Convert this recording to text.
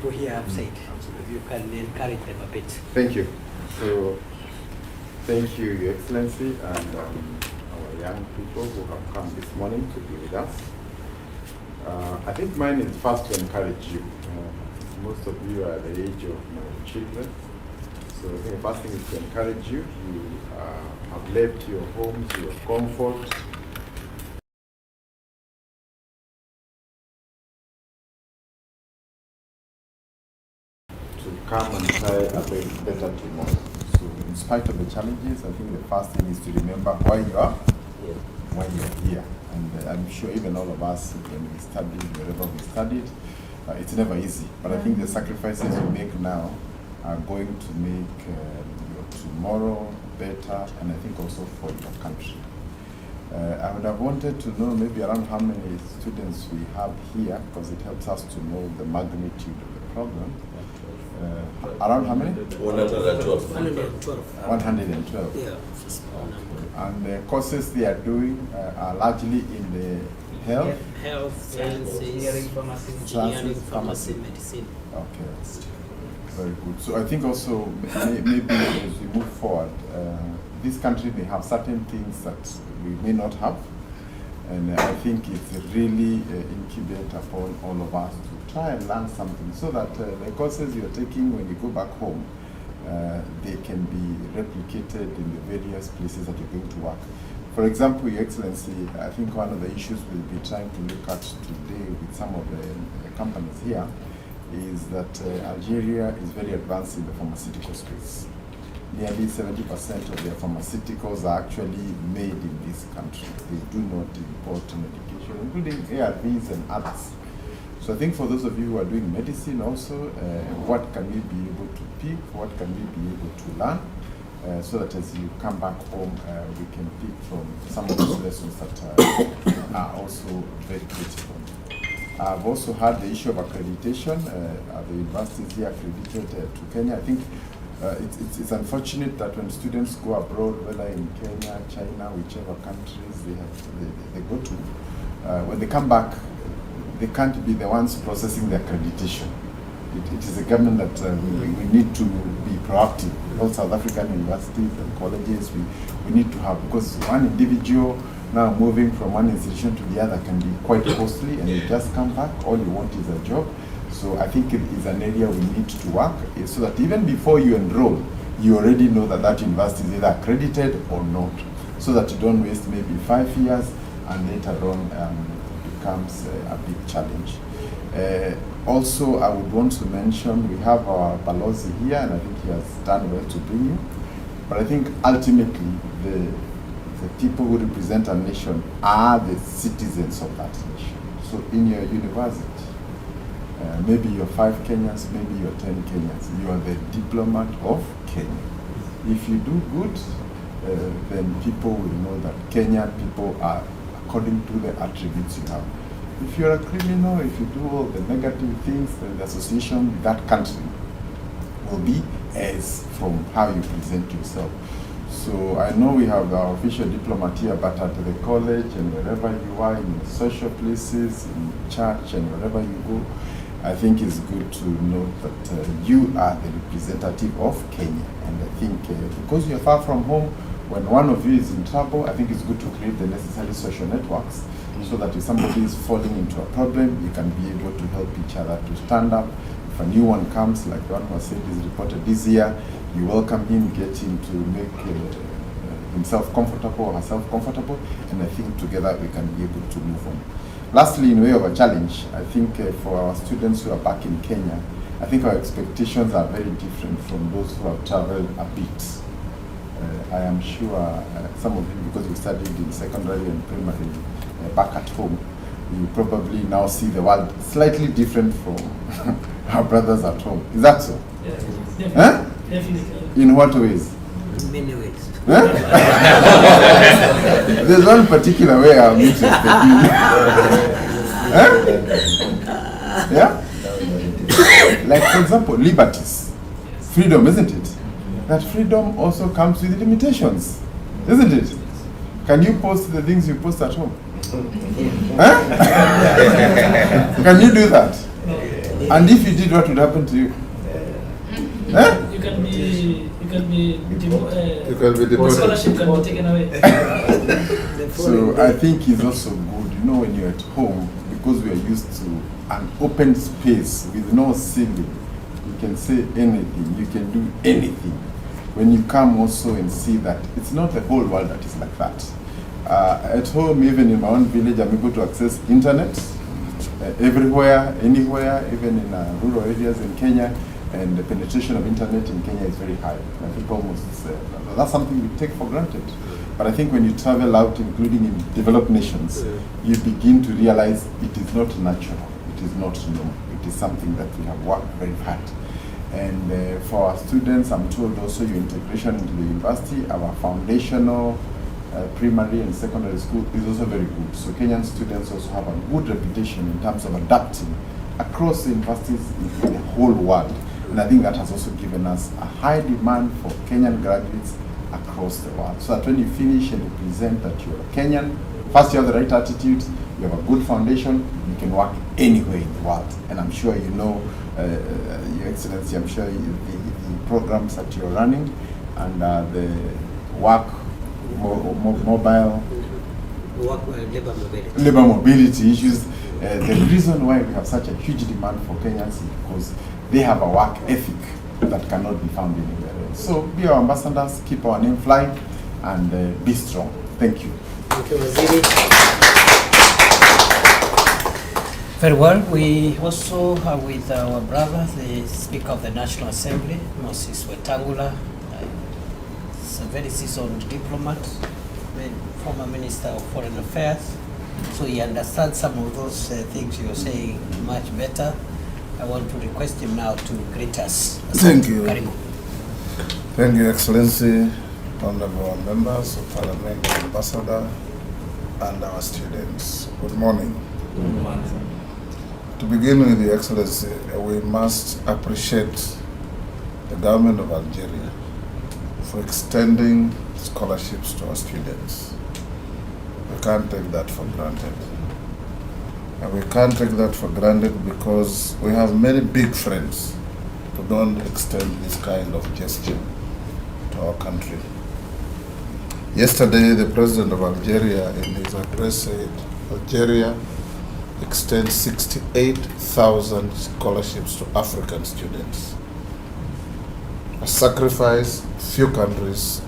people here have said. If you can encourage them a bit. Thank you. So, thank you, Your Excellency, and our young people who have come this morning to be with us. I think mine is first to encourage you. Most of you are the age of my children. So I think the first thing is to encourage you. You have left your homes, your comfort, to come and try a better tomorrow. So in spite of the challenges, I think the first thing is to remember why you are, why you are here. And I'm sure even all of us, when we studied, wherever we studied, it's never easy. But I think the sacrifices you make now are going to make your tomorrow better, and I think also for your country. I would have wanted to know maybe around how many students we have here, because it helps us to know the magnitude of the problem. Around how many? 112. 112. Yeah. And the courses they are doing are largely in the health, sciences, engineering, pharmacy, medicine. Okay, very good. So I think also maybe as we move forward, this country may have certain things that we may not have, and I think it's really incumbent upon all of us to try and learn something so that the courses you're taking when you go back home, they can be replicated in the various places that you're going to work. For example, Your Excellency, I think one of the issues we'll be trying to look at today with some of the companies here is that Algeria is very advanced in the pharmaceutical space. Nearly 70% of their pharmaceuticals are actually made in this country. They do not import medication, including ARVs and others. So I think for those of you who are doing medicine also, what can we be able to pick, what can we be able to learn, so that as you come back home, we can pick from some of those lessons that are also very critical. I've also had the issue of accreditation. The universities here accredited to Kenya. I think it's unfortunate that when students go abroad, whether in Kenya, China, whichever countries they go to, when they come back, they can't be the ones processing the accreditation. It is a government that we need to be proactive. All South African universities and colleges, we need to have, because one individual now moving from one institution to the other can be quite costly, and you just come back, all you want is a job. So I think it is an area we need to work, so that even before you enroll, you already know that that university is either accredited or not, so that you don't waste maybe 5 years and later on it becomes a big challenge. Also, I would want to mention we have our Balozi here, and I think he has done well to bring you. But I think ultimately the people who represent our nation are the citizens of that nation. So in your university, maybe you're 5 Kenyans, maybe you're 10 Kenyans. You are the diplomat of Kenya. If you do good, then people will know that Kenyan people are according to the attributes you have. If you're a criminal, if you do all the negative things, then the association with that country will be as from how you present yourself. So I know we have our official diplomat here, but at the college and wherever you are, in social places, in church and wherever you go, I think it's good to know that you are the representative of Kenya. And I think because you're far from home, when one of you is in trouble, I think it's good to create the necessary social networks so that if somebody is falling into a problem, you can be able to help each other to stand up. If a new one comes, like the one who said is reported this year, you welcome him, get him to make himself comfortable or herself comfortable, and I think together we can be able to move on. Lastly, in way of a challenge, I think for our students who are back in Kenya, I think our expectations are very different from those who have traveled a bit. I am sure some of you, because you studied in secondary and primary back at home, you probably now see the world slightly different from our brothers at home. Is that so? Yes. Huh? Definitely. In what ways? In many ways. Huh? There's one particular way I'm interested in. Huh? Yeah? Like, for example, liberties. Freedom, isn't it? That freedom also comes with limitations, isn't it? Can you post the things you post at home? Huh? Can you do that? And if you did, what would happen to you? Huh? You can be deported. scholarship can be taken away. So I think it's also good, you know, when you're at home, because we are used to an open space with no ceiling. You can say anything, you can do anything. When you come also and see that it's not the whole world that is like that. At home, even in my own village, I'm able to access internet everywhere, anywhere, even in rural areas in Kenya. And the penetration of internet in Kenya is very high. I think almost that's something we take for granted. But I think when you travel out, including in developed nations, you begin to realize it is not natural. It is not normal. It is something that we have worked very hard. And for our students, I'm told also your integration into the university, our foundational primary and secondary school is also very good. So Kenyan students also have a good reputation in terms of adapting across the universities in the whole world. And I think that has also given us a high demand for Kenyan graduates across the world. So that when you finish and you present that you're a Kenyan, first you have the right attitude, you have a good foundation, you can work anywhere in the world. And I'm sure you know, Your Excellency, I'm sure the programs that you're running and the work, mobile, labor mobility issues. The reason why we have such a huge demand for Kenyans is because they have a work ethic that cannot be found anywhere else. So be our ambassadors, keep our name flying, and be strong. Thank you. Thank you, Waziri. Very well. We also are with our brother, the Speaker of the National Assembly, Moses Wetangula. He's a very seasoned diplomat, former Minister of Foreign Affairs. So he understands some of those things you're saying much better. I want to request him now to greet us. Thank you. Karibu. Thank you, Excellency, honorable members of Parliament, Ambassador, and our students. Good morning. Good morning. To begin with, Your Excellency, we must appreciate the government of Algeria for extending scholarships to our students. We can't take that for granted. And we can't take that for granted because we have many big friends who don't extend this kind of gesture to our country. Yesterday, the President of Algeria in his address said Algeria extends 68,000 scholarships to African students. A sacrifice few countries